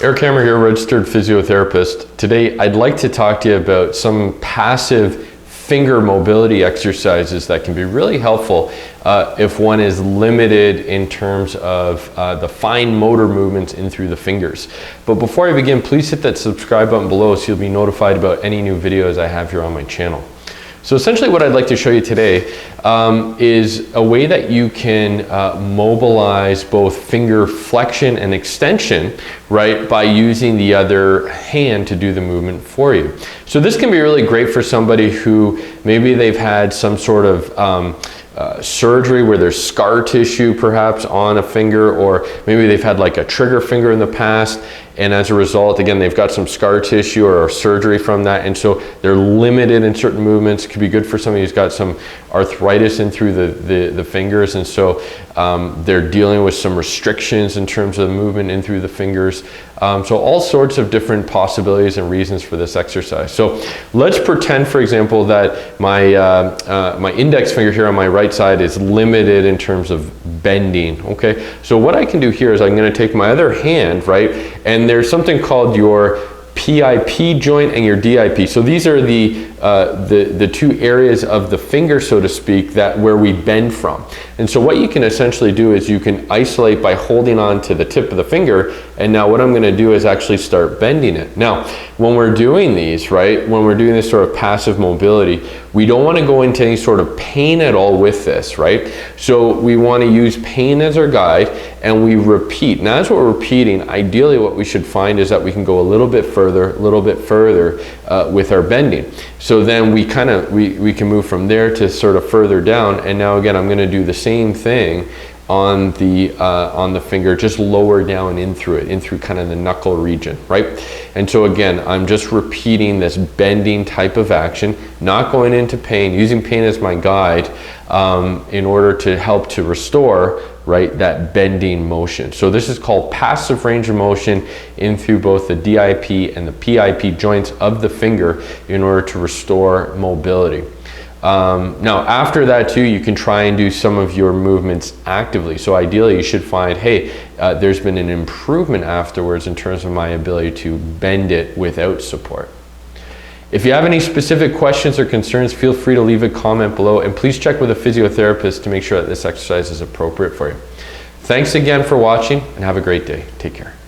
Eric Hammer here, registered physiotherapist. Today I'd like to talk to you about some passive finger mobility exercises that can be really helpful if one is limited in terms of the fine motor movements in through the fingers. But before I begin, please hit that subscribe button below so you'll be notified about any new videos I have here on my channel. So essentially what I'd like to show you today is a way that you can mobilize both finger flexion and extension, right, by using the other hand to do the movement for you. So this can be really great for somebody who maybe they've had some sort of surgery where there's scar tissue perhaps on a finger, or maybe they've had like a trigger finger in the past, and as a result, again, they've got some scar tissue or surgery from that, and so they're limited in certain movements. It could be good for somebody who's got some arthritis in through the fingers, and so they're dealing with some restrictions in terms of movement in through the fingers. So all sorts of different possibilities and reasons for this exercise. So let's pretend, for example, that my index finger here on my right side is limited in terms of bending, okay? So what I can do here is I'm gonna take my other hand, right, and there's something called your PIP joint and your DIP. So these are the two areas of the finger, so to speak, that where we bend from. And so what you can essentially do is you can isolate by holding on to the tip of the finger, and now what I'm going to do is actually start bending it. Now, when we're doing these, right, when we're doing this sort of passive mobility, we don't want to go into any sort of pain at all with this, right? So we want to use pain as our guide, and we repeat. And as we're repeating, ideally what we should find is that we can go a little bit further with our bending. So then we can move from there to sort of further down, and now again I'm going to do the same thing on the finger, just lower down in through kind of the knuckle region, right? And so again, I'm just repeating this bending type of action, not going into pain, using pain as my guide in order to help to restore, right, that bending motion. So this is called passive range of motion in through both the DIP and the PIP joints of the finger in order to restore mobility. Now after that too, you can try and do some of your movements actively. So ideally you should find, hey, there's been an improvement afterwards in terms of my ability to bend it without support. If you have any specific questions or concerns, feel free to leave a comment below, and please check with a physiotherapist to make sure that this exercise is appropriate for you. Thanks again for watching, and have a great day. Take care.